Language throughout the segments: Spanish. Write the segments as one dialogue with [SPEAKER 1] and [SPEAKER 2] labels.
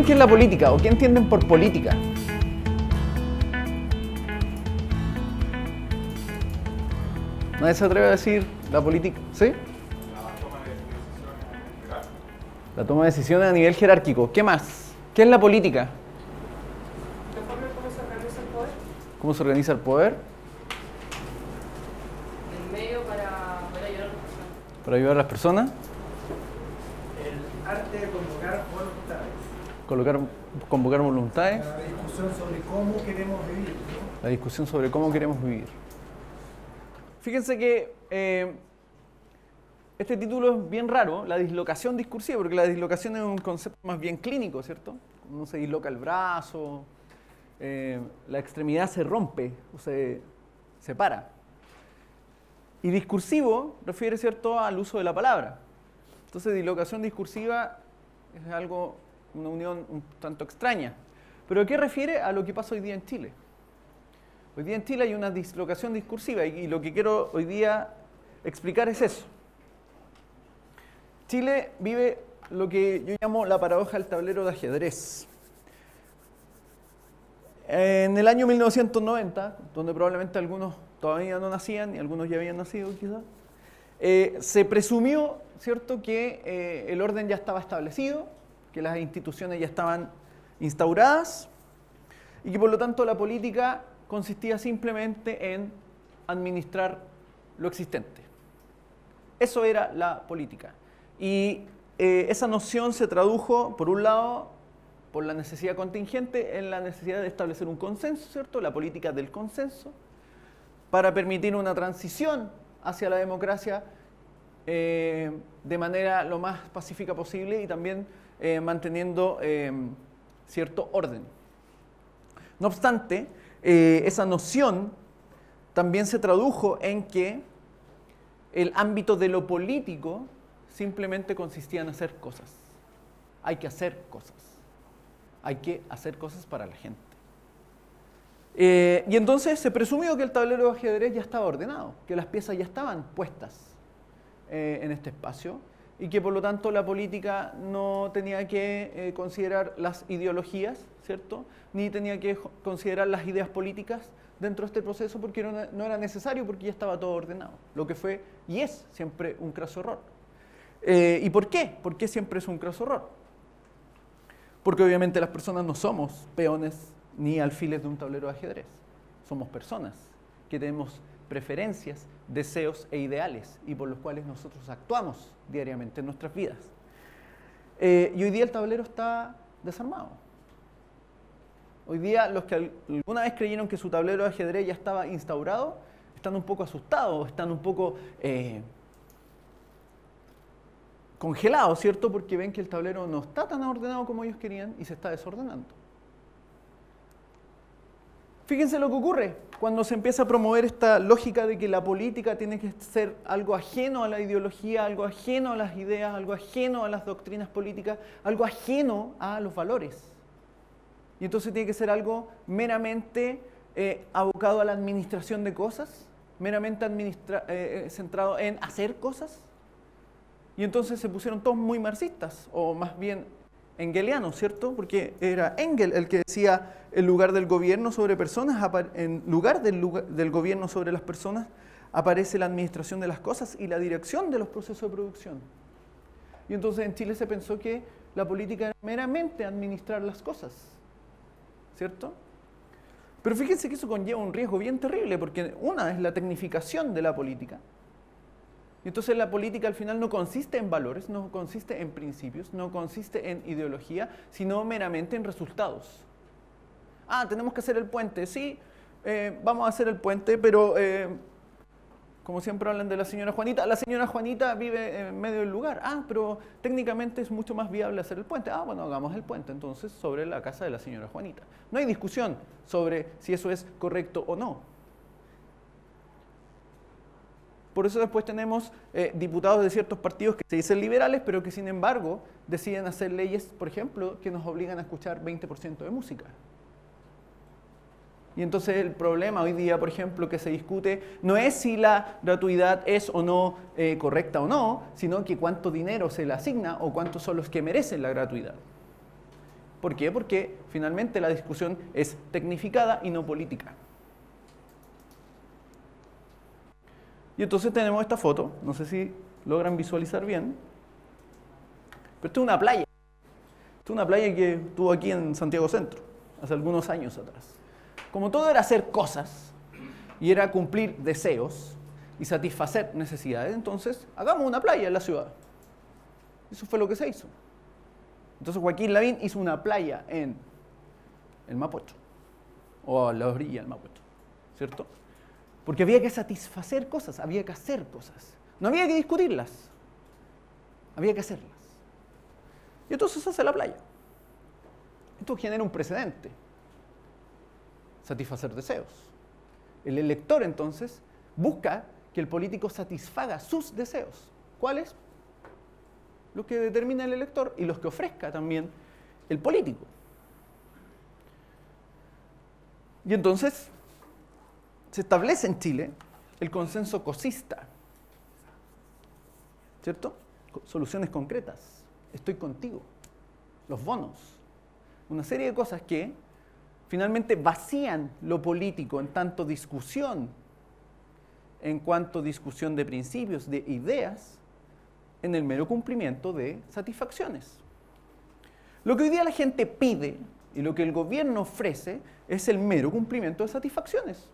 [SPEAKER 1] creen que es la política o qué entienden por política? ¿Nadie se atreve a decir la política? ¿Sí? La toma de decisiones a nivel jerárquico. ¿Qué más? ¿Qué es la política?
[SPEAKER 2] ¿Cómo se organiza el poder?
[SPEAKER 1] ¿Cómo se organiza el poder?
[SPEAKER 2] El medio para ayudar a las personas.
[SPEAKER 1] Para ayudar a las personas.
[SPEAKER 3] El arte de convocar voluntades.
[SPEAKER 1] Convocar voluntades.
[SPEAKER 3] La discusión sobre cómo queremos vivir, ¿no?
[SPEAKER 1] La discusión sobre cómo queremos vivir. Fíjense que este título es bien raro, la dislocación discursiva, porque la dislocación es un concepto más bien clínico, ¿cierto? Uno se disloca el brazo, la extremidad se rompe o se separa. Y discursivo refiere, ¿cierto?, al uso de la palabra. Entonces, dislocación discursiva es algo, una unión un tanto extraña. ¿Pero a qué refiere? A lo que pasa hoy día en Chile. Hoy día en Chile hay una dislocación discursiva y lo que quiero hoy día explicar es eso. Chile vive lo que yo llamo la paradoja del tablero de ajedrez. En el año 1990, donde probablemente algunos todavía no nacían y algunos ya habían nacido quizás, se presumió, ¿cierto?, que el orden ya estaba establecido, que las instituciones ya estaban instauradas y que por lo tanto la política consistía simplemente en administrar lo existente. Eso era la política. Y esa noción se tradujo, por un lado, por la necesidad contingente, en la necesidad de establecer un consenso, ¿cierto?, la política del consenso, para permitir una transición hacia la democracia de manera lo más pacífica posible y también manteniendo cierto orden. No obstante, esa noción también se tradujo en que el ámbito de lo político simplemente consistía en hacer cosas. Hay que hacer cosas. Hay que hacer cosas para la gente. Y entonces se presumió que el tablero de ajedrez ya estaba ordenado, que las piezas ya estaban puestas en este espacio y que por lo tanto la política no tenía que considerar las ideologías, ¿cierto?, ni tenía que considerar las ideas políticas dentro de este proceso porque no era necesario, porque ya estaba todo ordenado, lo que fue y es siempre un craso error. ¿Y por qué? ¿Por qué siempre es un craso error? Porque obviamente las personas no somos peones ni alfiles de un tablero de ajedrez. Somos personas que tenemos preferencias, deseos e ideales y por los cuales nosotros actuamos diariamente en nuestras vidas. Y hoy día el tablero está desarmado. Hoy día los que alguna vez creyeron que su tablero de ajedrez ya estaba instaurado, están un poco asustados, están un poco congelados, ¿cierto? Porque ven que el tablero no está tan ordenado como ellos querían y se está desordenando. Fíjense lo que ocurre cuando se empieza a promover esta lógica de que la política tiene que ser algo ajeno a la ideología, algo ajeno a las ideas, algo ajeno a las doctrinas políticas, algo ajeno a los valores. Y entonces tiene que ser algo meramente abocado a la administración de cosas, meramente centrado en hacer cosas. Y entonces se pusieron todos muy marxistas, o más bien engelianos, ¿cierto? Porque era Engel el que decía, en lugar del gobierno sobre personas, en lugar del gobierno sobre las personas, aparece la administración de las cosas y la dirección de los procesos de producción. Y entonces en Chile se pensó que la política era meramente administrar las cosas, ¿cierto? Pero fíjense que eso conlleva un riesgo bien terrible, porque una es la tecnificación de la política. Y entonces la política al final no consiste en valores, no consiste en principios, no consiste en ideología, sino meramente en resultados. Ah, tenemos que hacer el puente, sí, vamos a hacer el puente, pero como siempre hablan de la señora Juanita vive en medio del lugar. Ah, pero técnicamente es mucho más viable hacer el puente. Ah, bueno, hagamos el puente entonces sobre la casa de la señora Juanita. No hay discusión sobre si eso es correcto o no. Por eso después tenemos diputados de ciertos partidos que se dicen liberales, pero que sin embargo deciden hacer leyes, por ejemplo, que nos obligan a escuchar 20% de música. Y entonces el problema hoy día, por ejemplo, que se discute no es si la gratuidad es o no correcta o no, sino que cuánto dinero se le asigna o cuántos son los que merecen la gratuidad. ¿Por qué? Porque finalmente la discusión es tecnificada y no política. Y entonces tenemos esta foto, no sé si logran visualizar bien, pero esto es una playa. Esto es una playa que estuvo aquí en Santiago Centro, hace algunos años atrás. Como todo era hacer cosas y era cumplir deseos y satisfacer necesidades, entonces hagamos una playa en la ciudad. Eso fue lo que se hizo. Entonces Joaquín Lavín hizo una playa en el Mapocho, o a la orilla del Mapocho, ¿cierto? Porque había que satisfacer cosas, había que hacer cosas. No había que discutirlas, había que hacerlas. Y entonces se hace la playa. Esto genera un precedente. Satisfacer deseos. El elector entonces busca que el político satisfaga sus deseos. ¿Cuáles? Los que determina el elector y los que ofrezca también el político. Y entonces se establece en Chile el consenso cosista, ¿cierto? Soluciones concretas. Estoy contigo. Los bonos. Una serie de cosas que finalmente vacían lo político en tanto discusión, en cuanto discusión de principios, de ideas, en el mero cumplimiento de satisfacciones. Lo que hoy día la gente pide y lo que el gobierno ofrece es el mero cumplimiento de satisfacciones.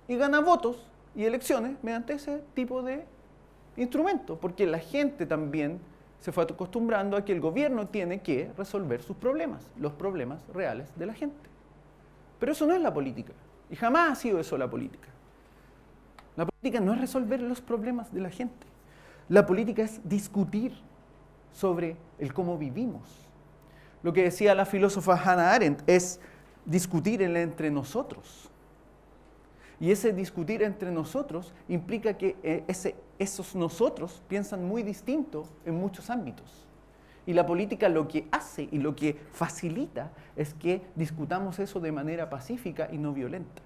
[SPEAKER 1] Y gana votos y elecciones mediante ese tipo de instrumento, porque la gente también se fue acostumbrando a que el gobierno tiene que resolver sus problemas, los problemas reales de la gente. Pero eso no es la política, y jamás ha sido eso la política. La política no es resolver los problemas de la gente. La política es discutir sobre el cómo vivimos. Lo que decía la filósofa Hannah Arendt es discutir entre nosotros. Y ese discutir entre nosotros implica que esos nosotros piensan muy distinto en muchos ámbitos. Y la política lo que hace y lo que facilita es que discutamos eso de manera pacífica y no violenta.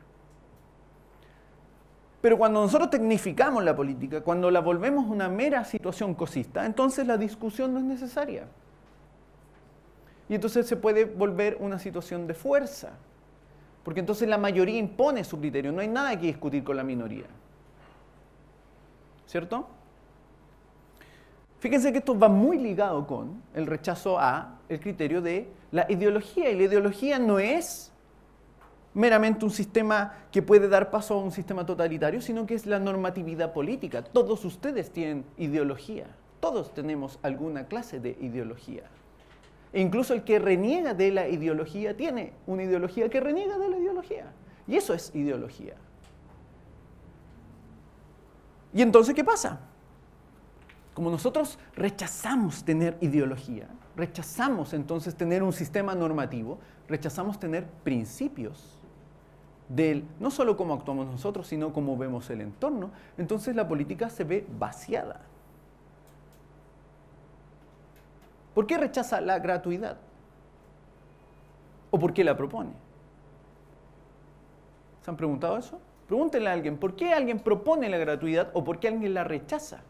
[SPEAKER 1] Pero cuando nosotros tecnificamos la política, cuando la volvemos una mera situación cosista, entonces la discusión no es necesaria. Y entonces se puede volver una situación de fuerza. Porque entonces la mayoría impone su criterio, no hay nada que discutir con la minoría. ¿Cierto? Fíjense que esto va muy ligado con el rechazo a el criterio de la ideología. Y la ideología no es meramente un sistema que puede dar paso a un sistema totalitario, sino que es la normatividad política. Todos ustedes tienen ideología. Todos tenemos alguna clase de ideología. E incluso el que reniega de la ideología tiene una ideología que reniega de la ideología. Y eso es ideología. ¿Y entonces qué pasa? Como nosotros rechazamos tener ideología, rechazamos entonces tener un sistema normativo, rechazamos tener principios del no solo cómo actuamos nosotros, sino cómo vemos el entorno, entonces la política se ve vaciada. ¿Por qué rechaza la gratuidad? ¿O por qué la propone? ¿Se han preguntado eso? Pregúntenle a alguien, ¿por qué alguien propone la gratuidad o por qué alguien la rechaza?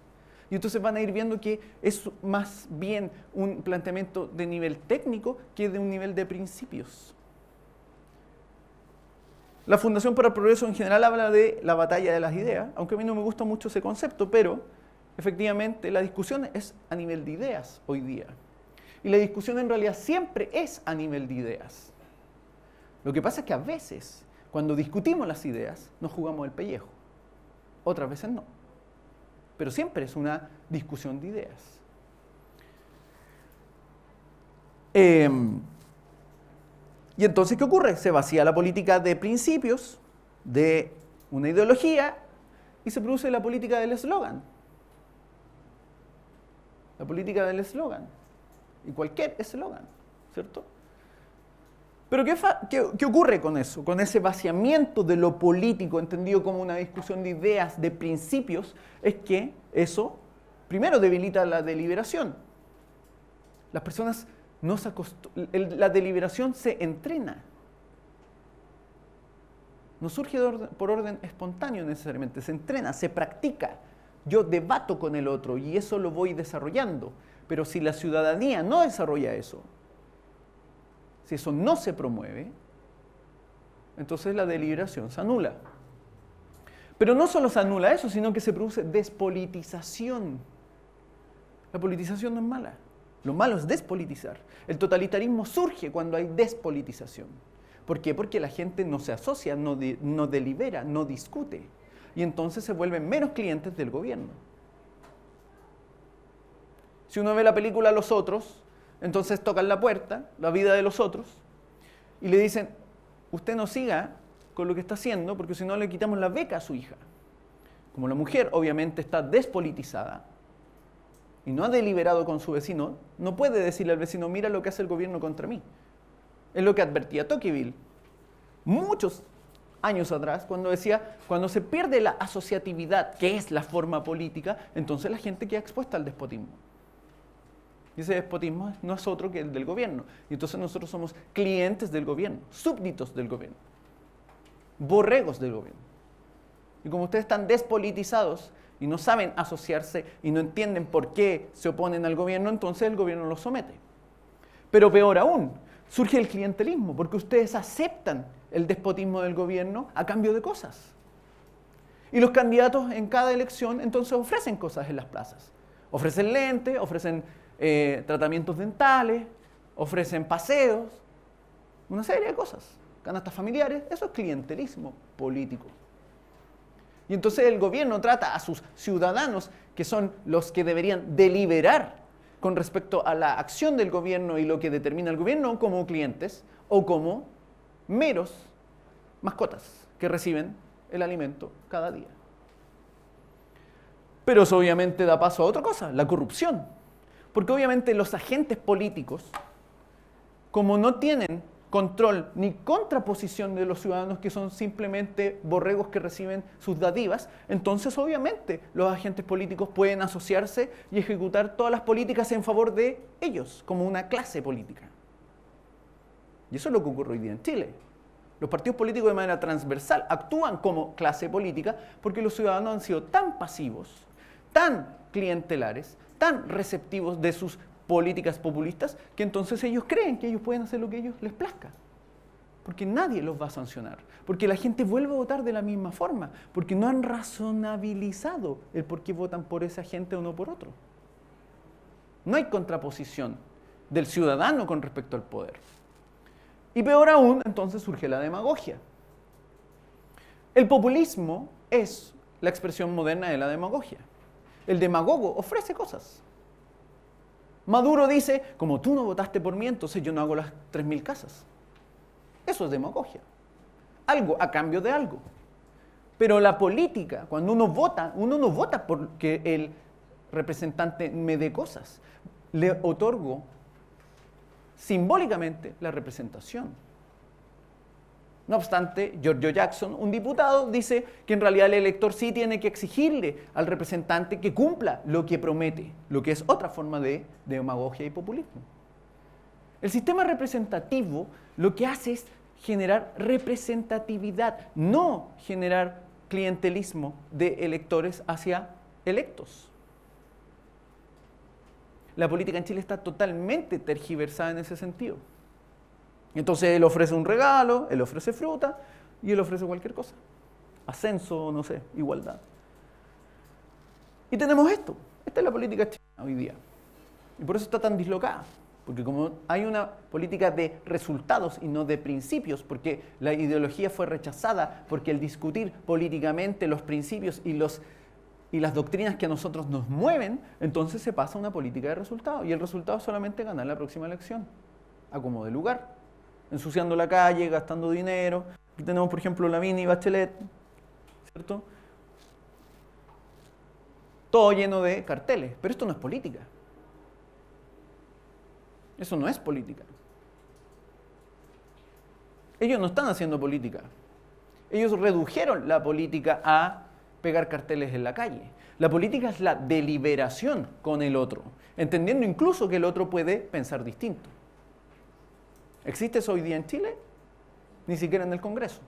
[SPEAKER 1] Y entonces van a ir viendo que es más bien un planteamiento de nivel técnico que de un nivel de principios. La Fundación para el Progreso en general habla de la batalla de las ideas, aunque a mí no me gusta mucho ese concepto, pero efectivamente la discusión es a nivel de ideas hoy día. Y la discusión en realidad siempre es a nivel de ideas. Lo que pasa es que a veces, cuando discutimos las ideas, nos jugamos el pellejo. Otras veces no. Pero siempre es una discusión de ideas. Y entonces, ¿qué ocurre? Se vacía la política de principios, de una ideología, y se produce la política del eslogan. La política del eslogan. Y cualquier eslogan, ¿cierto? Pero ¿qué ocurre con eso? Con ese vaciamiento de lo político, entendido como una discusión de ideas, de principios, es que eso, primero, debilita la deliberación. Las personas no se la deliberación se entrena. No surge por orden espontáneo necesariamente, se entrena, se practica. Yo debato con el otro y eso lo voy desarrollando. Pero si la ciudadanía no desarrolla eso, si eso no se promueve, entonces la deliberación se anula. Pero no solo se anula eso, sino que se produce despolitización. La politización no es mala. Lo malo es despolitizar. El totalitarismo surge cuando hay despolitización. ¿Por qué? Porque la gente no se asocia, no delibera, no discute. Y entonces se vuelven menos clientes del gobierno. Si uno ve la película Los Otros, entonces tocan la puerta, la vida de los otros, y le dicen, usted no siga con lo que está haciendo, porque si no le quitamos la beca a su hija. Como la mujer obviamente está despolitizada y no ha deliberado con su vecino, no puede decirle al vecino, mira lo que hace el gobierno contra mí. Es lo que advertía Tocqueville muchos años atrás, cuando decía, cuando se pierde la asociatividad, que es la forma política, entonces la gente queda expuesta al despotismo. Y ese despotismo no es otro que el del gobierno. Y entonces nosotros somos clientes del gobierno, súbditos del gobierno, borregos del gobierno. Y como ustedes están despolitizados y no saben asociarse y no entienden por qué se oponen al gobierno, entonces el gobierno los somete. Pero peor aún, surge el clientelismo, porque ustedes aceptan el despotismo del gobierno a cambio de cosas. Y los candidatos en cada elección entonces ofrecen cosas en las plazas. Ofrecen lentes, ofrecen tratamientos dentales, ofrecen paseos, una serie de cosas, canastas familiares. Eso es clientelismo político. Y entonces el gobierno trata a sus ciudadanos, que son los que deberían deliberar con respecto a la acción del gobierno y lo que determina el gobierno, como clientes o como meros mascotas que reciben el alimento cada día. Pero eso obviamente da paso a otra cosa, la corrupción. Porque obviamente los agentes políticos, como no tienen control ni contraposición de los ciudadanos, que son simplemente borregos que reciben sus dádivas, entonces obviamente los agentes políticos pueden asociarse y ejecutar todas las políticas en favor de ellos, como una clase política. Y eso es lo que ocurre hoy día en Chile. Los partidos políticos de manera transversal actúan como clase política porque los ciudadanos han sido tan pasivos, tan clientelares, tan receptivos de sus políticas populistas, que entonces ellos creen que ellos pueden hacer lo que a ellos les plazca. Porque nadie los va a sancionar. Porque la gente vuelve a votar de la misma forma. Porque no han razonabilizado el por qué votan por esa gente o no por otro. No hay contraposición del ciudadano con respecto al poder. Y peor aún, entonces surge la demagogia. El populismo es la expresión moderna de la demagogia. El demagogo ofrece cosas. Maduro dice, como tú no votaste por mí, entonces yo no hago las 3.000 casas. Eso es demagogia. Algo a cambio de algo. Pero la política, cuando uno no vota porque el representante me dé cosas. Le otorgo simbólicamente la representación. No obstante, Giorgio Jackson, un diputado, dice que en realidad el elector sí tiene que exigirle al representante que cumpla lo que promete, lo que es otra forma de demagogia y populismo. El sistema representativo lo que hace es generar representatividad, no generar clientelismo de electores hacia electos. La política en Chile está totalmente tergiversada en ese sentido. Entonces él ofrece un regalo, él ofrece fruta y él ofrece cualquier cosa. Ascenso, no sé, igualdad. Y tenemos esto. Esta es la política chilena hoy día. Y por eso está tan dislocada. Porque como hay una política de resultados y no de principios, porque la ideología fue rechazada, porque el discutir políticamente los principios y las doctrinas que a nosotros nos mueven, entonces se pasa a una política de resultados. Y el resultado es solamente ganar la próxima elección, a como de lugar. Ensuciando la calle, gastando dinero. Aquí tenemos, por ejemplo, Lavín y Bachelet, ¿cierto? Todo lleno de carteles. Pero esto no es política. Eso no es política. Ellos no están haciendo política. Ellos redujeron la política a pegar carteles en la calle. La política es la deliberación con el otro, entendiendo incluso que el otro puede pensar distinto. ¿Existe eso hoy día en Chile? Ni siquiera en el Congreso.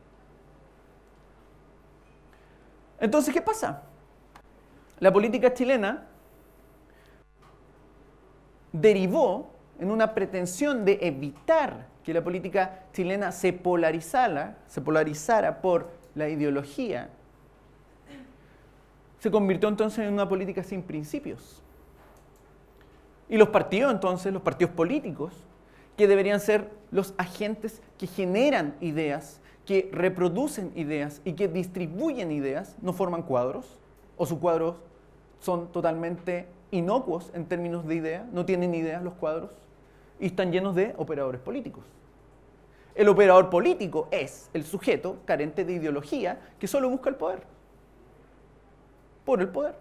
[SPEAKER 1] Entonces, ¿qué pasa? La política chilena derivó en una pretensión de evitar que la política chilena se polarizara por la ideología, se convirtió entonces en una política sin principios. Y los partidos entonces, los partidos políticos, que deberían ser los agentes que generan ideas, que reproducen ideas y que distribuyen ideas, no forman cuadros, o sus cuadros son totalmente inocuos en términos de ideas, no tienen ideas los cuadros, y están llenos de operadores políticos. El operador político es el sujeto carente de ideología que solo busca el poder. Por el poder.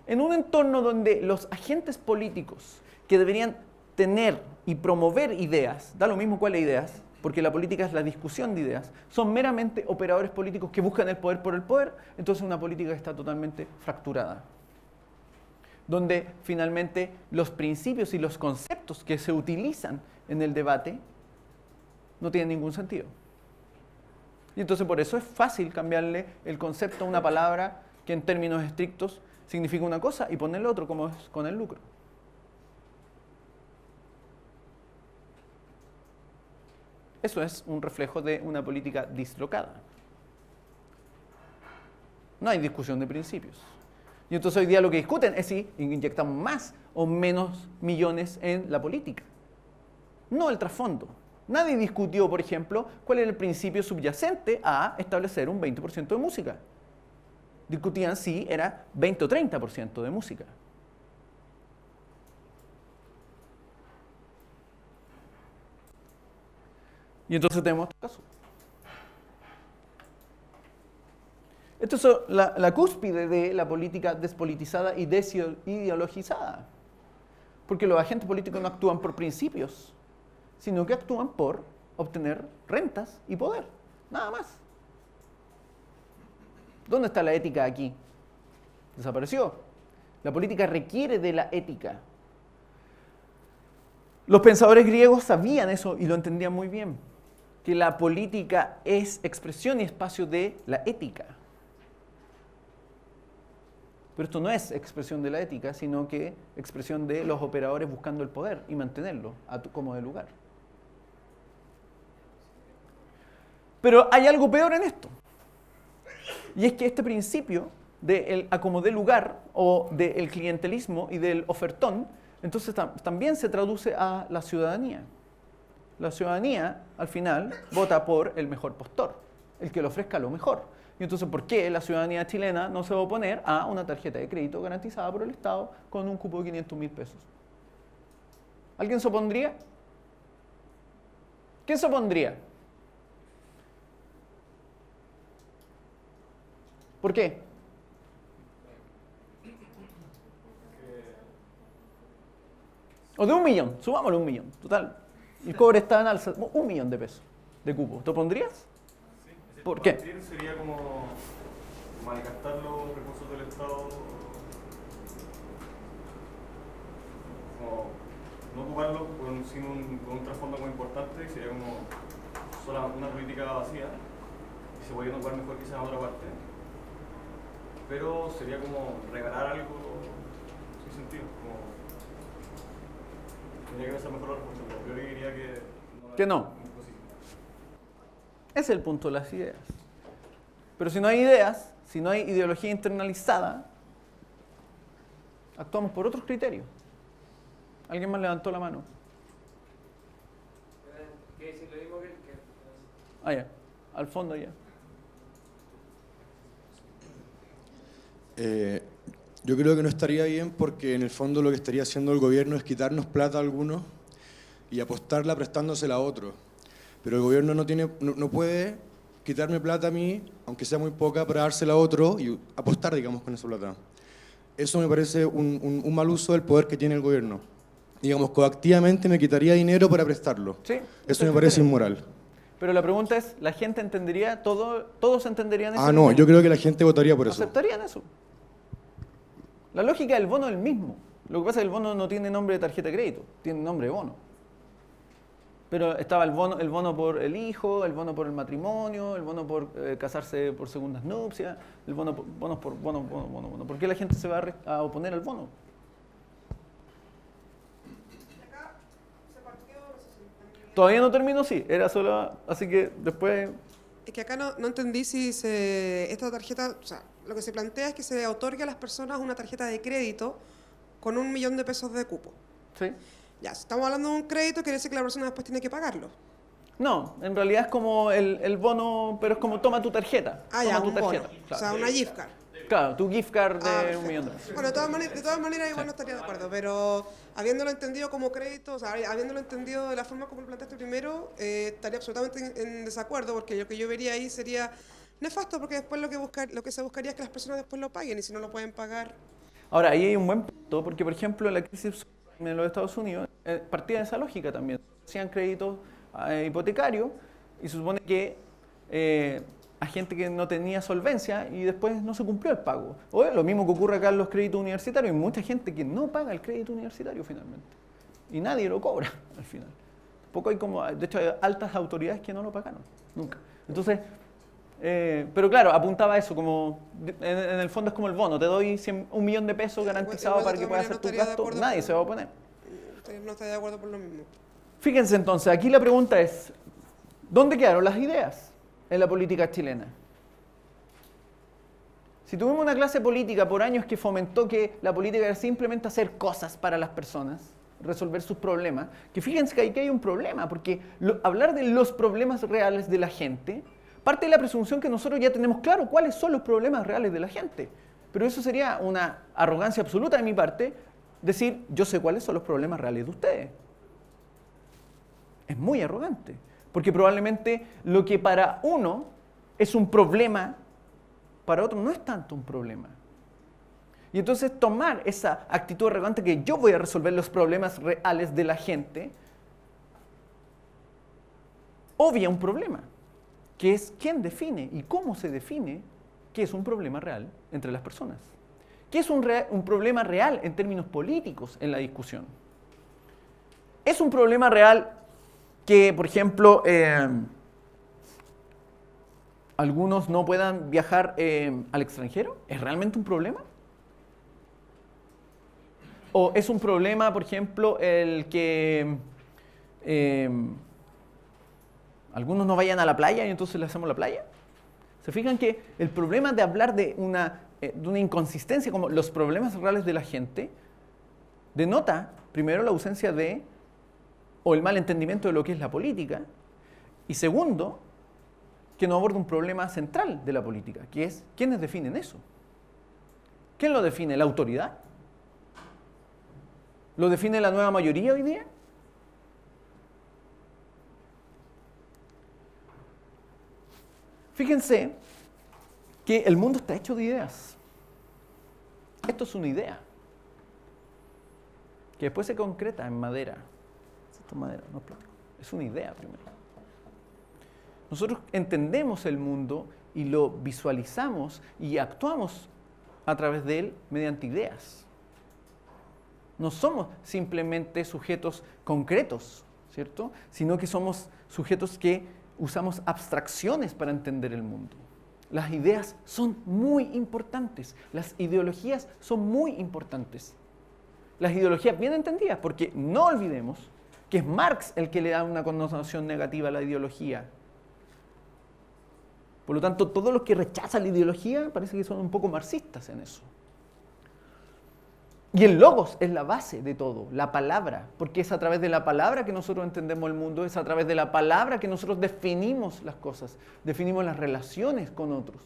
[SPEAKER 1] En un entorno donde los agentes políticos que deberían tener y promover ideas, da lo mismo cuáles ideas, porque la política es la discusión de ideas, son meramente operadores políticos que buscan el poder por el poder, entonces una política está totalmente fracturada. Donde finalmente los principios y los conceptos que se utilizan en el debate no tienen ningún sentido. Y entonces por eso es fácil cambiarle el concepto a una palabra que en términos estrictos significa una cosa y ponerle otro, como es con el lucro. Eso es un reflejo de una política dislocada. No hay discusión de principios. Y entonces hoy día lo que discuten es si inyectamos más o menos millones en la política. No el trasfondo. Nadie discutió, por ejemplo, cuál era el principio subyacente a establecer un 20% de música. Discutían si era 20 o 30% de música. Y entonces tenemos este caso. Esto es la cúspide de la política despolitizada y desideologizada. Porque los agentes políticos no actúan por principios, sino que actúan por obtener rentas y poder. Nada más. ¿Dónde está la ética aquí? Desapareció. La política requiere de la ética. Los pensadores griegos sabían eso y lo entendían muy bien. Que la política es expresión y espacio de la ética. Pero esto no es expresión de la ética, sino que expresión de los operadores buscando el poder y mantenerlo como de lugar. Pero hay algo peor en esto. Y es que este principio del acomodé lugar o del clientelismo y del ofertón, entonces también se traduce a la ciudadanía. La ciudadanía, al final, vota por el mejor postor, el que le ofrezca lo mejor. Y entonces, ¿por qué la ciudadanía chilena no se va a oponer a una tarjeta de crédito garantizada por el Estado con un cupo de 500.000 pesos? ¿Alguien se opondría? ¿Quién se opondría? ¿Por qué? O de 1 millón, subámosle 1 millón, total. El cobre está en alza, 1 millón de pesos de cupo. ¿Te opondrías?
[SPEAKER 4] Sí,
[SPEAKER 1] ¿Por qué?
[SPEAKER 4] Sería como malgastar los recursos del Estado, como no ocuparlos con un trasfondo muy importante, sería como solo una política vacía y se podría ocupar mejor quizás en otra parte. Pero sería como regalar algo sin sentido, como tendría que pensar mejor la responsabilidad. Yo diría que
[SPEAKER 1] no. Ese es el punto de las ideas. Pero si no hay ideas, si no hay ideología internalizada, actuamos por otros criterios. ¿Alguien más levantó la mano?
[SPEAKER 2] ¿Qué decir lo mismo que
[SPEAKER 1] Ah, ya. Al fondo ya.
[SPEAKER 5] Yo creo que no estaría bien porque en el fondo lo que estaría haciendo el gobierno es quitarnos plata a algunos y apostarla prestándosela a otros. Pero el gobierno no puede quitarme plata a mí, aunque sea muy poca, para dársela a otro y apostar, digamos, con esa plata. Eso me parece un mal uso del poder que tiene el gobierno. Digamos, coactivamente me quitaría dinero para prestarlo.
[SPEAKER 1] Sí,
[SPEAKER 5] eso me parece inmoral.
[SPEAKER 1] Pero la pregunta es, ¿la gente entendería, todos entenderían eso?
[SPEAKER 5] No, yo creo que la gente votaría por eso.
[SPEAKER 1] ¿Aceptarían eso? La lógica del bono es el mismo. Lo que pasa es que el bono no tiene nombre de tarjeta de crédito, tiene nombre de bono. Pero estaba el bono por el hijo, el bono por el matrimonio, el bono por casarse por segundas nupcias, el bono por bono. ¿Por qué la gente se va a oponer al bono? Todavía no termino, sí, era solo, así que después...
[SPEAKER 6] Es que acá no entendí si esta tarjeta, o sea, lo que se plantea es que se otorgue a las personas una tarjeta de crédito con 1 millón de pesos de cupo.
[SPEAKER 1] ¿Sí?
[SPEAKER 6] Ya, si estamos hablando de un crédito, quiere decir que la persona después tiene que pagarlo.
[SPEAKER 1] No, en realidad es como el bono, pero es como toma tu tarjeta.
[SPEAKER 6] Ah,
[SPEAKER 1] toma
[SPEAKER 6] ya,
[SPEAKER 1] tu
[SPEAKER 6] un bono.
[SPEAKER 1] tarjeta.
[SPEAKER 6] O
[SPEAKER 1] Claro.
[SPEAKER 6] sea, una gift card.
[SPEAKER 1] Claro, tu gift card de
[SPEAKER 6] Perfecto.
[SPEAKER 1] 1 millón de pesos.
[SPEAKER 6] Bueno, de todas maneras igual no estaría de acuerdo, pero habiéndolo entendido como crédito, o sea, habiéndolo entendido de la forma como lo planteaste primero, estaría absolutamente en desacuerdo, porque lo que yo vería ahí sería nefasto, porque después lo que se buscaría es que las personas después lo paguen, y si no lo pueden pagar...
[SPEAKER 1] Ahora, ahí hay un buen punto, porque por ejemplo la crisis en los Estados Unidos partía de esa lógica también. Hacían créditos hipotecarios y se supone que a gente que no tenía solvencia y después no se cumplió el pago. O lo mismo que ocurre acá en los créditos universitarios. Hay mucha gente que no paga el crédito universitario finalmente. Y nadie lo cobra al final. Tampoco hay como, de hecho hay altas autoridades que no lo pagaron, nunca. Entonces, pero claro, apuntaba a eso, como en el fondo es como el bono, te doy 1 millón de pesos garantizado para que puedas hacer tu gasto, nadie se va a oponer.
[SPEAKER 6] No estaría de acuerdo por lo mismo.
[SPEAKER 1] Fíjense entonces, aquí la pregunta es, ¿dónde quedaron las ideas en la política chilena? Si tuvimos una clase política por años que fomentó que la política era simplemente hacer cosas para las personas, resolver sus problemas, que fíjense que aquí hay un problema, porque hablar de los problemas reales de la gente parte de la presunción que nosotros ya tenemos claro cuáles son los problemas reales de la gente. Pero eso sería una arrogancia absoluta de mi parte, decir, yo sé cuáles son los problemas reales de ustedes. Es muy arrogante, porque probablemente lo que para uno es un problema, para otro no es tanto un problema. Y entonces tomar esa actitud arrogante que yo voy a resolver los problemas reales de la gente, obvia un problema, que es quién define y cómo se define qué es un problema real entre las personas. ¿Qué es un problema real en términos políticos en la discusión? ¿Es un problema real que, por ejemplo, algunos no puedan viajar al extranjero? ¿Es realmente un problema? ¿O es un problema, por ejemplo, el que algunos no vayan a la playa y entonces le hacemos la playa? ¿Se fijan que el problema de hablar de una inconsistencia como los problemas reales de la gente denota, primero, la ausencia de o el mal entendimiento de lo que es la política, y segundo, que no aborda un problema central de la política, que es ¿quiénes definen eso? ¿Quién lo define? ¿La autoridad? ¿Lo define la nueva mayoría hoy día? Fíjense que el mundo está hecho de ideas. Esto es una idea que después se concreta en madera. Esto es madera, no es plástico. Es una idea primero. Nosotros entendemos el mundo y lo visualizamos y actuamos a través de él mediante ideas. No somos simplemente sujetos concretos, ¿cierto? Sino que somos sujetos que usamos abstracciones para entender el mundo. Las ideas son muy importantes. Las ideologías son muy importantes. Las ideologías bien entendidas, porque no olvidemos que es Marx el que le da una connotación negativa a la ideología. Por lo tanto, todos los que rechazan la ideología parece que son un poco marxistas en eso. Y el logos es la base de todo, la palabra, porque es a través de la palabra que nosotros entendemos el mundo, es a través de la palabra que nosotros definimos las cosas, definimos las relaciones con otros.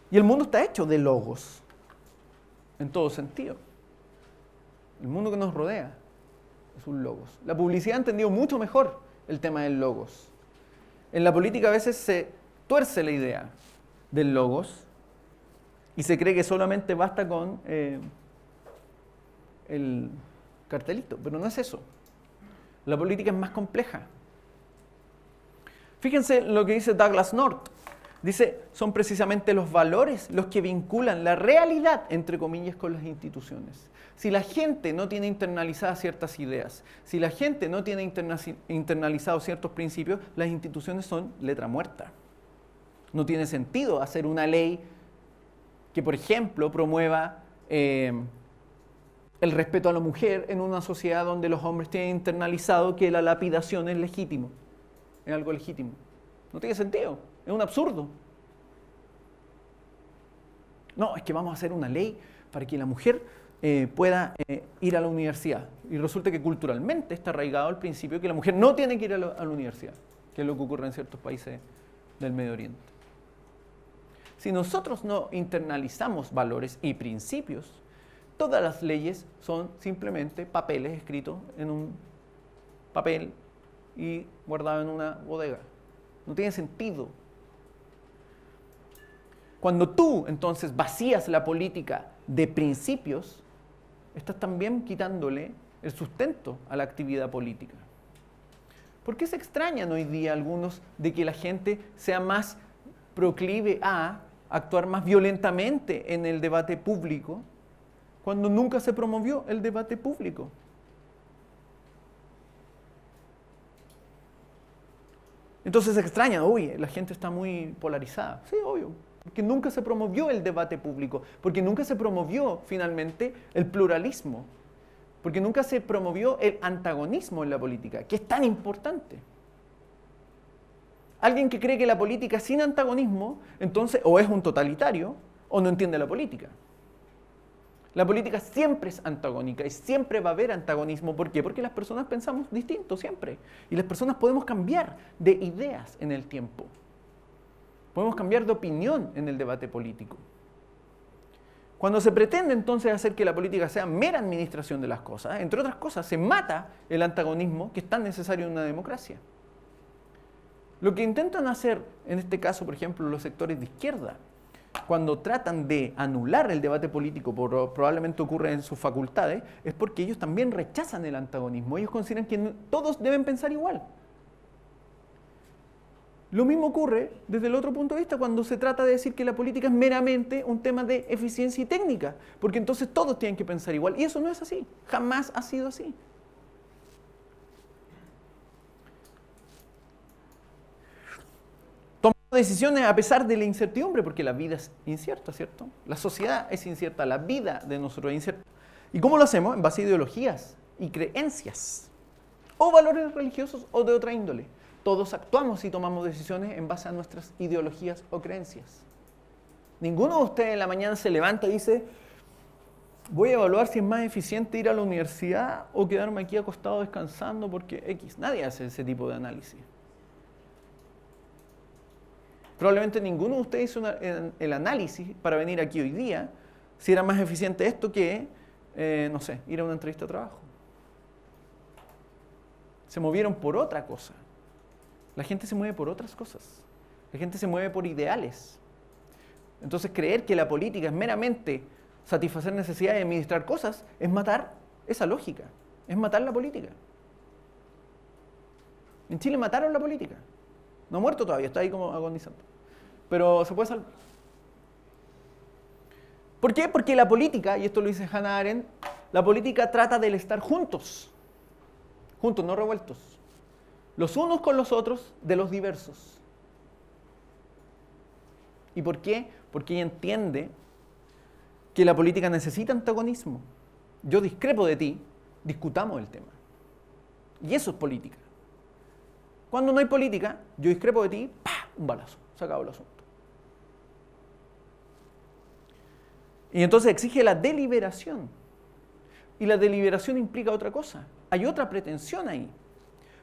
[SPEAKER 1] Y el mundo está hecho de logos, en todo sentido. El mundo que nos rodea es un logos. La publicidad ha entendido mucho mejor el tema del logos. En la política a veces se tuerce la idea del logos y se cree que solamente basta con el cartelito, pero no es eso. La política es más compleja. Fíjense lo que dice Douglas North. Dice, son precisamente los valores los que vinculan la realidad, entre comillas, con las instituciones. Si la gente no tiene internalizadas ciertas ideas, si la gente no tiene internalizados ciertos principios, las instituciones son letra muerta. No tiene sentido hacer una ley que, por ejemplo, promueva el respeto a la mujer en una sociedad donde los hombres tienen internalizado que la lapidación es legítimo, es algo legítimo. No tiene sentido, es un absurdo. No, es que vamos a hacer una ley para que la mujer pueda ir a la universidad. Y resulta que culturalmente está arraigado el principio de que la mujer no tiene que ir a la universidad, que es lo que ocurre en ciertos países del Medio Oriente. Si nosotros no internalizamos valores y principios, todas las leyes son simplemente papeles escritos en un papel y guardados en una bodega. No tiene sentido. Cuando tú entonces vacías la política de principios, estás también quitándole el sustento a la actividad política. ¿Por qué se extrañan hoy día algunos de que la gente sea más proclive a actuar más violentamente en el debate público cuando nunca se promovió el debate público? Entonces se extrañan, uy, la gente está muy polarizada. Sí, obvio, porque nunca se promovió el debate público, porque nunca se promovió finalmente el pluralismo, porque nunca se promovió el antagonismo en la política, que es tan importante. Alguien que cree que la política es sin antagonismo, entonces o es un totalitario o no entiende la política. La política siempre es antagónica y siempre va a haber antagonismo. ¿Por qué? Porque las personas pensamos distinto siempre. Y las personas podemos cambiar de ideas en el tiempo. Podemos cambiar de opinión en el debate político. Cuando se pretende entonces hacer que la política sea mera administración de las cosas, entre otras cosas, se mata el antagonismo que es tan necesario en una democracia. Lo que intentan hacer, en este caso, por ejemplo, los sectores de izquierda, cuando tratan de anular el debate político, probablemente ocurre en sus facultades, es porque ellos también rechazan el antagonismo. Ellos consideran que todos deben pensar igual. Lo mismo ocurre desde el otro punto de vista cuando se trata de decir que la política es meramente un tema de eficiencia y técnica, porque entonces todos tienen que pensar igual. Y eso no es así, jamás ha sido así. Decisiones a pesar de la incertidumbre, porque la vida es incierta, ¿cierto? La sociedad es incierta, la vida de nosotros es incierta. ¿Y cómo lo hacemos? En base a ideologías y creencias, o valores religiosos o de otra índole. Todos actuamos y tomamos decisiones en base a nuestras ideologías o creencias. Ninguno de ustedes en la mañana se levanta y dice, voy a evaluar si es más eficiente ir a la universidad o quedarme aquí acostado descansando porque X. Nadie hace ese tipo de análisis. Probablemente ninguno de ustedes hizo el análisis para venir aquí hoy día si era más eficiente esto que, no sé, ir a una entrevista de trabajo. Se movieron por otra cosa. La gente se mueve por otras cosas. La gente se mueve por ideales. Entonces creer que la política es meramente satisfacer necesidades y administrar cosas es matar esa lógica. Es matar la política. En Chile mataron la política. No ha muerto todavía, está ahí como agonizando. Pero se puede salvar. ¿Por qué? Porque la política, y esto lo dice Hannah Arendt, la política trata del estar juntos. Juntos, no revueltos. Los unos con los otros, de los diversos. ¿Y por qué? Porque ella entiende que la política necesita antagonismo. Yo discrepo de ti, discutamos el tema. Y eso es política. Cuando no hay política, yo discrepo de ti, ¡pah! Un balazo, se acabó el asunto. Y entonces exige la deliberación. Y la deliberación implica otra cosa. Hay otra pretensión ahí.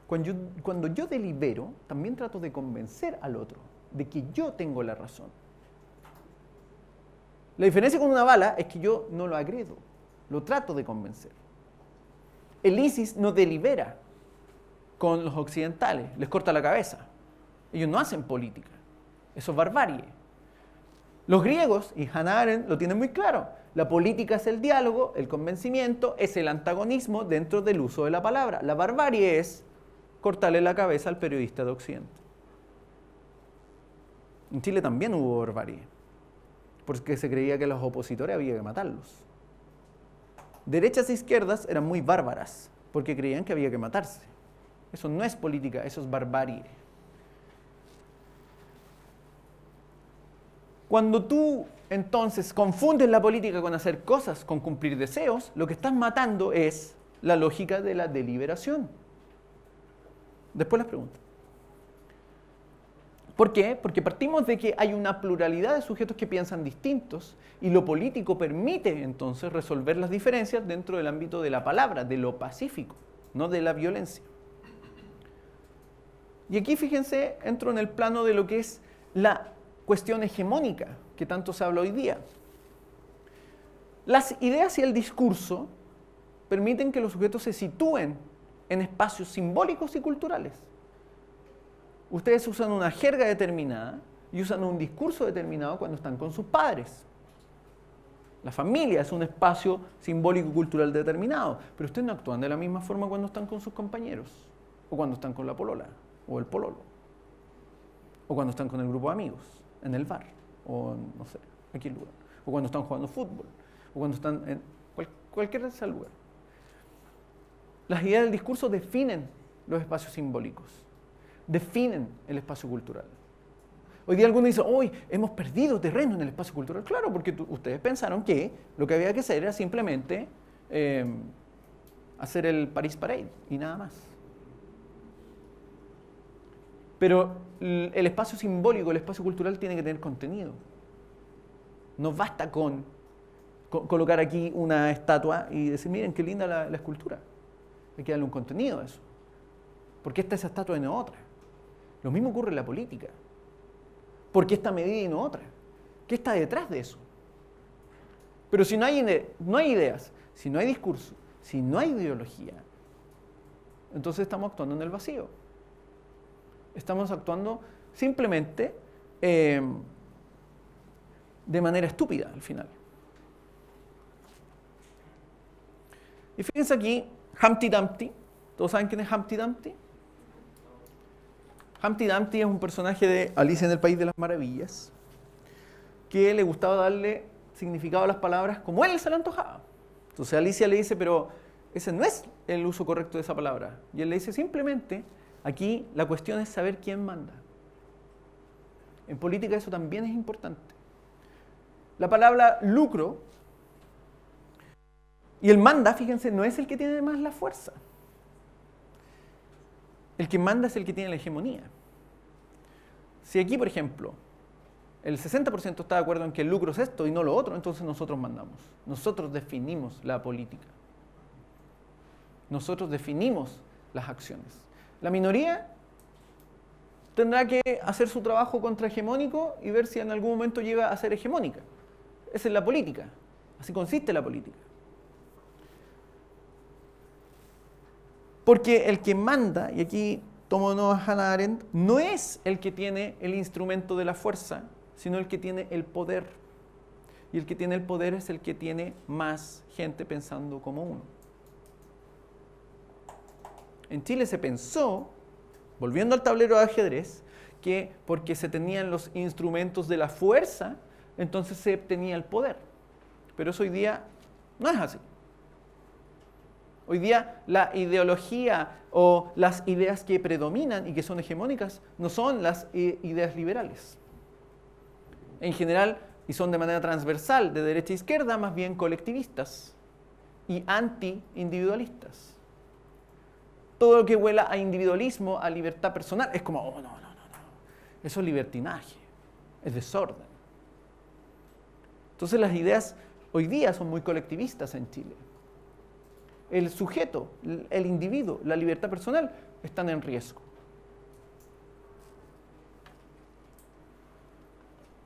[SPEAKER 1] Cuando yo delibero, también trato de convencer al otro de que yo tengo la razón. La diferencia con una bala es que yo no lo agredo, lo trato de convencer. El ISIS no delibera con los occidentales, les corta la cabeza. Ellos no hacen política, eso es barbarie. Los griegos, y Hannah Arendt lo tienen muy claro, la política es el diálogo, el convencimiento, es el antagonismo dentro del uso de la palabra. La barbarie es cortarle la cabeza al periodista de Occidente. En Chile también hubo barbarie, porque se creía que a los opositores había que matarlos. Derechas e izquierdas eran muy bárbaras, porque creían que había que matarse. Eso no es política, eso es barbarie. Cuando tú entonces confundes la política con hacer cosas, con cumplir deseos, lo que estás matando es la lógica de la deliberación. Después las preguntas. ¿Por qué? Porque partimos de que hay una pluralidad de sujetos que piensan distintos y lo político permite entonces resolver las diferencias dentro del ámbito de la palabra, de lo pacífico, no de la violencia. Y aquí fíjense, entro en el plano de lo que es la cuestión hegemónica que tanto se habla hoy día. Las ideas y el discurso permiten que los sujetos se sitúen en espacios simbólicos y culturales. Ustedes usan una jerga determinada y usan un discurso determinado cuando están con sus padres. La familia es un espacio simbólico y cultural determinado, pero ustedes no actúan de la misma forma cuando están con sus compañeros, o cuando están con la polola, o el pololo, o cuando están con el grupo de amigos, en el bar, o no sé, aquí lugar, o cuando están jugando fútbol, o cuando están en cualquier de esos lugares. Las ideas del discurso definen los espacios simbólicos, definen el espacio cultural. Hoy día algunos dicen, hoy hemos perdido terreno en el espacio cultural. Claro, porque ustedes pensaron que lo que había que hacer era simplemente hacer el Paris Parade y nada más. Pero el espacio simbólico, el espacio cultural tiene que tener contenido. No basta con colocar aquí una estatua y decir, miren qué linda la escultura. Hay que darle un contenido a eso. ¿Por qué está esa estatua y no otra? Lo mismo ocurre en la política. ¿Por qué esta medida y no otra? ¿Qué está detrás de eso? Pero si no hay ideas, si no hay discurso, si no hay ideología, entonces estamos actuando en el vacío. Estamos actuando simplemente de manera estúpida al final. Y fíjense aquí, Humpty Dumpty. ¿Todos saben quién es Humpty Dumpty? Humpty Dumpty es un personaje de Alicia en el País de las Maravillas que le gustaba darle significado a las palabras como él se le antojaba. Entonces Alicia le dice, pero ese no es el uso correcto de esa palabra. Y él le dice, simplemente, aquí la cuestión es saber quién manda. En política eso también es importante. La palabra lucro y el manda, fíjense, no es el que tiene más la fuerza. El que manda es el que tiene la hegemonía. Si aquí, por ejemplo, el 60% está de acuerdo en que el lucro es esto y no lo otro, entonces nosotros mandamos. Nosotros definimos la política. Nosotros definimos las acciones. La minoría tendrá que hacer su trabajo contrahegemónico y ver si en algún momento llega a ser hegemónica. Esa es la política. Así consiste la política. Porque el que manda, y aquí tomo de nuevo a Hannah Arendt, no es el que tiene el instrumento de la fuerza, sino el que tiene el poder. Y el que tiene el poder es el que tiene más gente pensando como uno. En Chile se pensó, volviendo al tablero de ajedrez, que porque se tenían los instrumentos de la fuerza, entonces se obtenía el poder. Pero eso hoy día no es así. Hoy día la ideología o las ideas que predominan y que son hegemónicas no son las ideas liberales. En general, y son de manera transversal, de derecha a izquierda, más bien colectivistas y anti-individualistas. Todo lo que huela a individualismo, a libertad personal, es como, oh, no. Eso es libertinaje, es desorden. Entonces las ideas hoy día son muy colectivistas en Chile. El sujeto, el individuo, la libertad personal están en riesgo.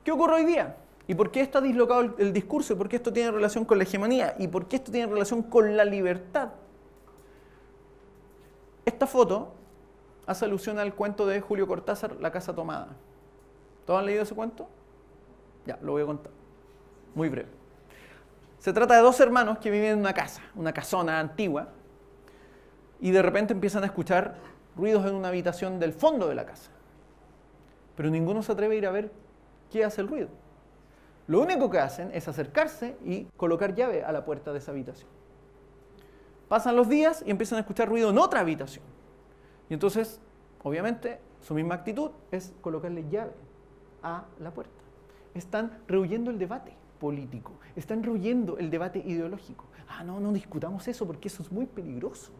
[SPEAKER 1] ¿Qué ocurre hoy día? ¿Y por qué está dislocado el discurso? ¿Y por qué esto tiene relación con la hegemonía? ¿Y por qué esto tiene relación con la libertad? Esta foto hace alusión al cuento de Julio Cortázar, La casa tomada. ¿Todos han leído ese cuento? Ya, lo voy a contar. Muy breve. Se trata de dos hermanos que viven en una casona antigua, y de repente empiezan a escuchar ruidos en una habitación del fondo de la casa. Pero ninguno se atreve a ir a ver qué hace el ruido. Lo único que hacen es acercarse y colocar llave a la puerta de esa habitación. Pasan los días y empiezan a escuchar ruido en otra habitación. Y entonces, obviamente, su misma actitud es colocarle llave a la puerta. están rehuyendo el debate político, están rehuyendo el debate ideológico. No discutamos eso porque eso es muy peligroso.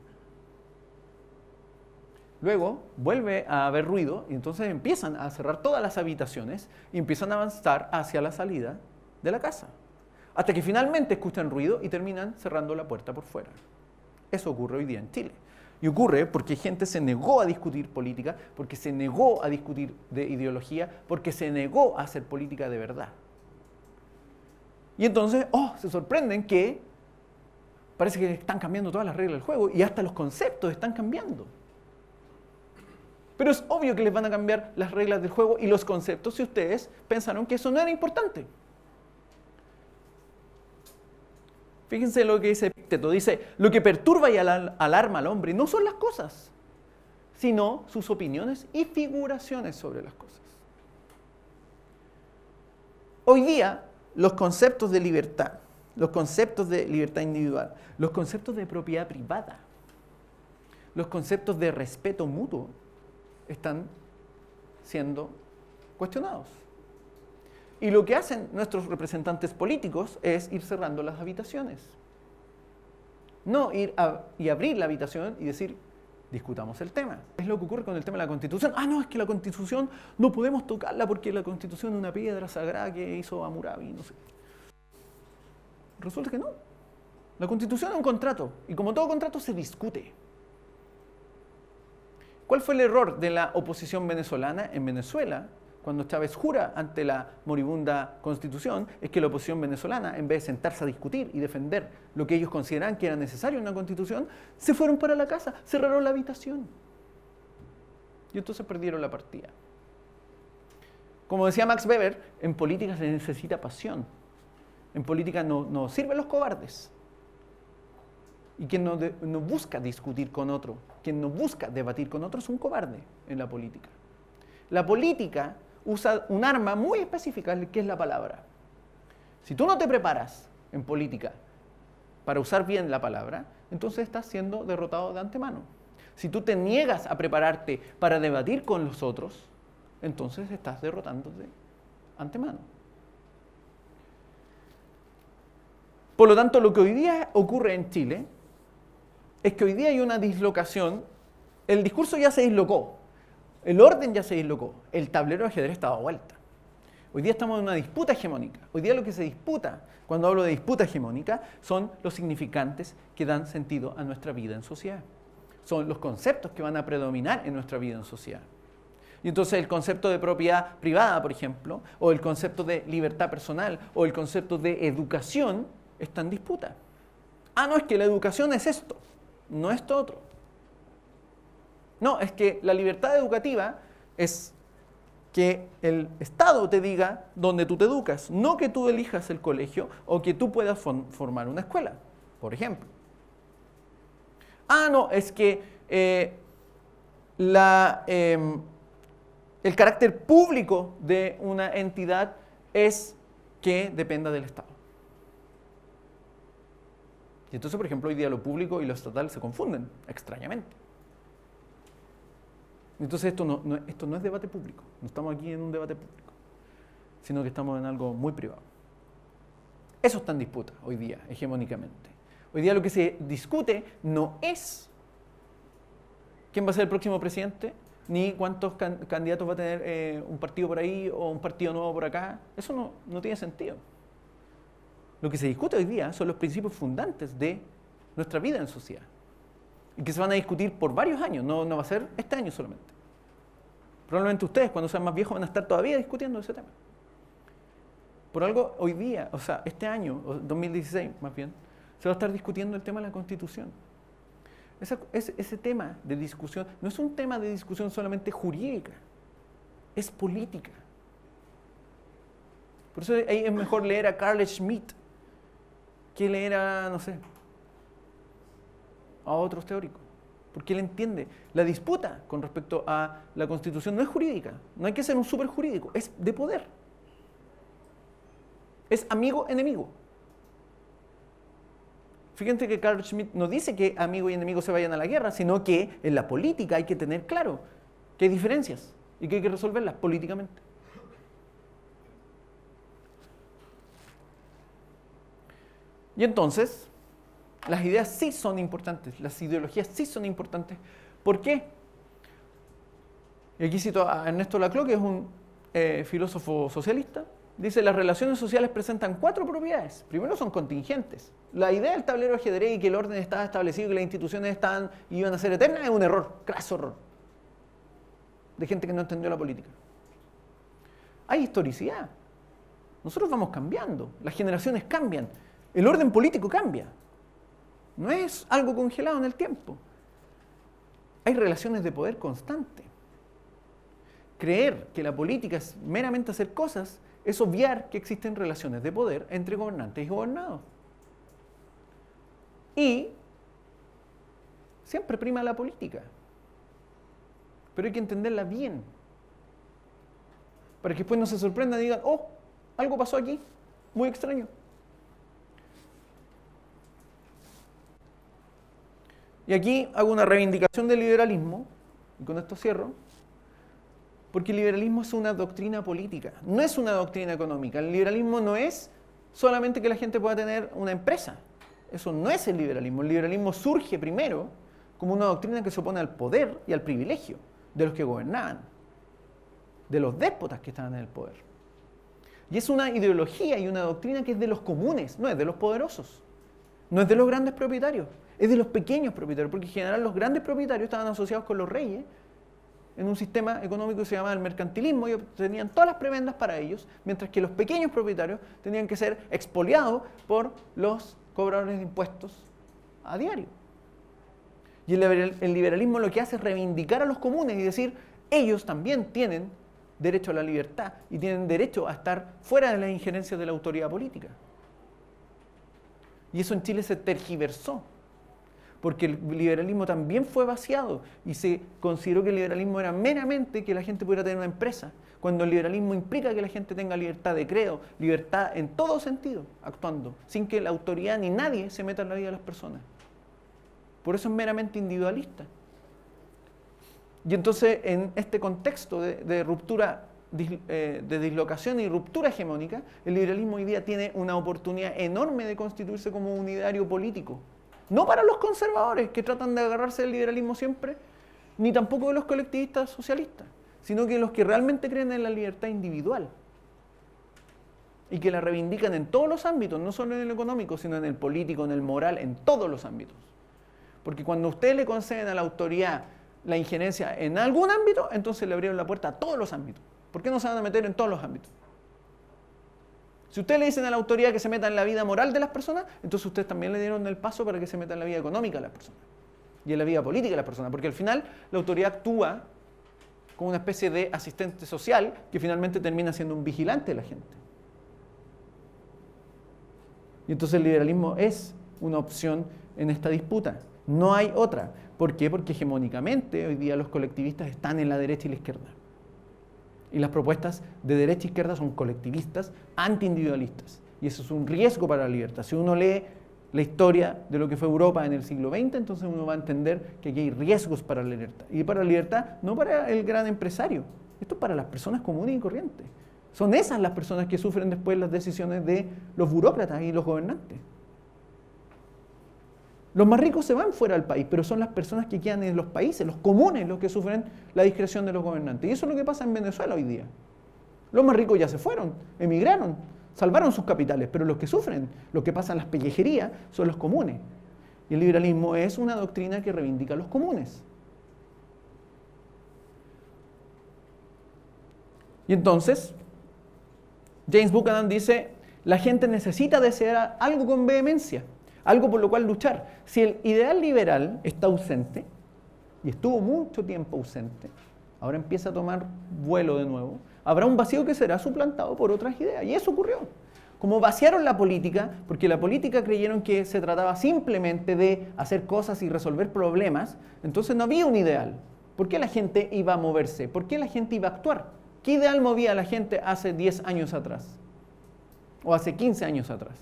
[SPEAKER 1] Luego vuelve a haber ruido y entonces empiezan a cerrar todas las habitaciones y empiezan a avanzar hacia la salida de la casa. Hasta que finalmente escuchan ruido y terminan cerrando la puerta por fuera. Eso ocurre hoy día en Chile. Y ocurre porque gente se negó a discutir política, porque se negó a discutir de ideología, porque se negó a hacer política de verdad. Y entonces, se sorprenden que parece que están cambiando todas las reglas del juego y hasta los conceptos están cambiando. Pero es obvio que les van a cambiar las reglas del juego y los conceptos si ustedes pensaron que eso no era importante. Fíjense lo que dice Epicteto. Dice, lo que perturba y alarma al hombre no son las cosas, sino sus opiniones y figuraciones sobre las cosas. Hoy día, los conceptos de libertad, los conceptos de libertad individual, los conceptos de propiedad privada, los conceptos de respeto mutuo, están siendo cuestionados. Y lo que hacen nuestros representantes políticos es ir cerrando las habitaciones. No ir y abrir la habitación y decir, discutamos el tema. Es lo que ocurre con el tema de la Constitución. Es que la Constitución no podemos tocarla porque la Constitución es una piedra sagrada que hizo Hammurabi, no sé. Resulta que no. La Constitución es un contrato y como todo contrato se discute. ¿Cuál fue el error de la oposición venezolana en Venezuela cuando Chávez jura ante la moribunda Constitución? Es que la oposición venezolana, en vez de sentarse a discutir y defender lo que ellos consideraban que era necesario en una Constitución, se fueron para la casa, cerraron la habitación. Y entonces perdieron la partida. Como decía Max Weber, en política se necesita pasión. En política no sirven los cobardes. Y quien no busca discutir con otro, quien no busca debatir con otro es un cobarde en la política. La política usa un arma muy específica que es la palabra. Si tú no te preparas en política para usar bien la palabra, entonces estás siendo derrotado de antemano. Si tú te niegas a prepararte para debatir con los otros, entonces estás derrotándote de antemano. Por lo tanto, lo que hoy día ocurre en Chile es que hoy día hay una dislocación, el discurso ya se dislocó, el orden ya se dislocó, el tablero de ajedrez está dado vuelta. Hoy día estamos en una disputa hegemónica. Hoy día lo que se disputa, cuando hablo de disputa hegemónica, son los significantes que dan sentido a nuestra vida en sociedad. Son los conceptos que van a predominar en nuestra vida en sociedad. Y entonces el concepto de propiedad privada, por ejemplo, o el concepto de libertad personal, o el concepto de educación, está en disputa. No, es que la educación es esto. No es esto otro. No, es que la libertad educativa es que el Estado te diga dónde tú te educas, no que tú elijas el colegio o que tú puedas formar una escuela, por ejemplo. No, es que el carácter público de una entidad es que dependa del Estado. Y entonces, por ejemplo, hoy día lo público y lo estatal se confunden, extrañamente. Entonces esto no es debate público, no estamos aquí en un debate público, sino que estamos en algo muy privado. Eso está en disputa hoy día, hegemónicamente. Hoy día lo que se discute no es quién va a ser el próximo presidente, ni cuántos candidatos va a tener un partido por ahí o un partido nuevo por acá. Eso no tiene sentido. Lo que se discute hoy día son los principios fundantes de nuestra vida en sociedad y que se van a discutir por varios años, no va a ser este año solamente. Probablemente ustedes, cuando sean más viejos, van a estar todavía discutiendo ese tema. Por algo, hoy día, este año, 2016 más bien, se va a estar discutiendo el tema de la Constitución. Ese tema de discusión no es un tema de discusión solamente jurídica, es política. Por eso ahí es mejor leer a Carl Schmitt que leer a otros teóricos. Porque él entiende, la disputa con respecto a la Constitución no es jurídica, no hay que ser un súper jurídico, es de poder. Es amigo-enemigo. Fíjense que Carl Schmitt no dice que amigo y enemigo se vayan a la guerra, sino que en la política hay que tener claro que hay diferencias y que hay que resolverlas políticamente. Y entonces, las ideas sí son importantes, las ideologías sí son importantes. ¿Por qué? Y aquí cito a Ernesto Laclau, que es un filósofo socialista. Dice, las relaciones sociales presentan 4 propiedades. Primero, son contingentes. La idea del tablero de ajedrez y que el orden estaba establecido y que las instituciones iban a ser eternas es un error, craso error, de gente que no entendió la política. Hay historicidad. Nosotros vamos cambiando, las generaciones cambian, el orden político cambia. No es algo congelado en el tiempo. Hay relaciones de poder constante. Creer que la política es meramente hacer cosas es obviar que existen relaciones de poder entre gobernantes y gobernados. Y siempre prima la política. Pero hay que entenderla bien. Para que después no se sorprendan y digan, oh, algo pasó aquí, muy extraño. Y aquí hago una reivindicación del liberalismo, y con esto cierro, porque el liberalismo es una doctrina política, no es una doctrina económica. El liberalismo no es solamente que la gente pueda tener una empresa. Eso no es el liberalismo. El liberalismo surge primero como una doctrina que se opone al poder y al privilegio de los que gobernaban, de los déspotas que estaban en el poder. Y es una ideología y una doctrina que es de los comunes, no es de los poderosos, no es de los grandes propietarios, es de los pequeños propietarios, porque en general los grandes propietarios estaban asociados con los reyes en un sistema económico que se llamaba el mercantilismo y obtenían todas las prebendas para ellos, mientras que los pequeños propietarios tenían que ser expoliados por los cobradores de impuestos a diario. Y el liberalismo lo que hace es reivindicar a los comunes y decir, ellos también tienen derecho a la libertad y tienen derecho a estar fuera de las injerencias de la autoridad política. Y eso en Chile se tergiversó, porque el liberalismo también fue vaciado y se consideró que el liberalismo era meramente que la gente pudiera tener una empresa, cuando el liberalismo implica que la gente tenga libertad de credo, libertad en todo sentido, actuando, sin que la autoridad ni nadie se meta en la vida de las personas. Por eso es meramente individualista. Y entonces, en este contexto de ruptura, de dislocación y ruptura hegemónica, el liberalismo hoy día tiene una oportunidad enorme de constituirse como un ideario político. No para los conservadores, que tratan de agarrarse del liberalismo siempre, ni tampoco de los colectivistas socialistas, sino que los que realmente creen en la libertad individual y que la reivindican en todos los ámbitos, no solo en el económico, sino en el político, en el moral, en todos los ámbitos. Porque cuando ustedes le conceden a la autoridad la injerencia en algún ámbito, entonces le abrieron la puerta a todos los ámbitos. ¿Por qué no se van a meter en todos los ámbitos? Si ustedes le dicen a la autoridad que se meta en la vida moral de las personas, entonces ustedes también le dieron el paso para que se meta en la vida económica de las personas y en la vida política de las personas, porque al final la autoridad actúa como una especie de asistente social que finalmente termina siendo un vigilante de la gente. Y entonces el liberalismo es una opción en esta disputa. No hay otra. ¿Por qué? Porque hegemónicamente hoy día los colectivistas están en la derecha y la izquierda. Y las propuestas de derecha e izquierda son colectivistas, antiindividualistas. Y eso es un riesgo para la libertad. Si uno lee la historia de lo que fue Europa en el siglo XX, entonces uno va a entender que aquí hay riesgos para la libertad. Y para la libertad, no para el gran empresario. Esto es para las personas comunes y corrientes. Son esas las personas que sufren después las decisiones de los burócratas y los gobernantes. Los más ricos se van fuera del país, pero son las personas que quedan en los países, los comunes, los que sufren la discreción de los gobernantes. Y eso es lo que pasa en Venezuela hoy día. Los más ricos ya se fueron, emigraron, salvaron sus capitales, pero los que sufren, los que pasan las pellejerías, son los comunes. Y el liberalismo es una doctrina que reivindica a los comunes. Y entonces, James Buchanan dice, la gente necesita desear algo con vehemencia, algo por lo cual luchar. Si el ideal liberal está ausente, y estuvo mucho tiempo ausente, ahora empieza a tomar vuelo de nuevo, habrá un vacío que será suplantado por otras ideas. Y eso ocurrió. Como vaciaron la política, porque la política creyeron que se trataba simplemente de hacer cosas y resolver problemas, entonces no había un ideal. ¿Por qué la gente iba a moverse? ¿Por qué la gente iba a actuar? ¿Qué ideal movía a la gente hace 10 años atrás? ¿O hace 15 años atrás?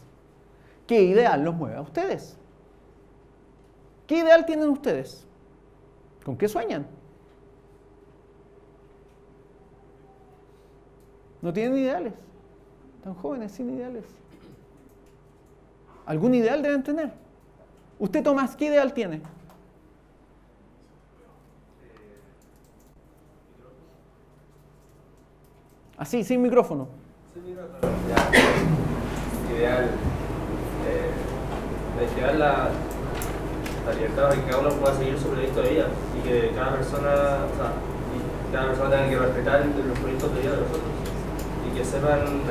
[SPEAKER 1] ¿Qué ideal los mueve a ustedes? ¿Qué ideal tienen ustedes? ¿Con qué sueñan? No tienen ideales. Están jóvenes sin ideales. Algún ideal deben tener. Usted, Tomás, ¿qué ideal tiene? Así, sin micrófono.
[SPEAKER 7] Ideal. Llevar la libertad de que cada uno pueda seguir su proyecto de vida y que cada persona, tenga que respetar los proyectos de vida de los otros y que sepan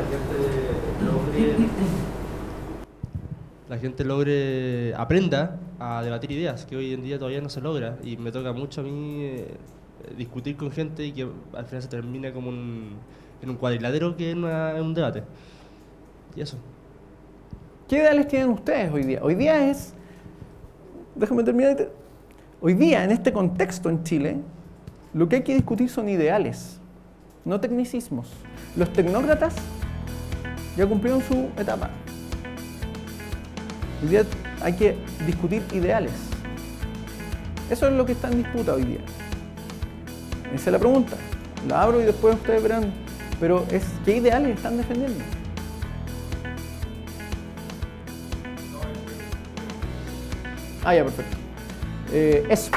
[SPEAKER 7] la gente aprenda a debatir ideas, que hoy en día todavía no se logra, y me toca mucho a mí discutir con gente y que al final se termina como en un cuadrilátero que en un debate. Y eso.
[SPEAKER 1] ¿Qué ideales tienen ustedes hoy día? Hoy día es, déjame terminar, hoy día en este contexto en Chile, lo que hay que discutir son ideales, no tecnicismos. Los tecnócratas ya cumplieron su etapa. Hoy día hay que discutir ideales. Eso es lo que está en disputa hoy día. Esa es la pregunta. La abro y después ustedes verán. Pero es, ¿qué ideales están defendiendo? Ah, ya, perfecto. Eso.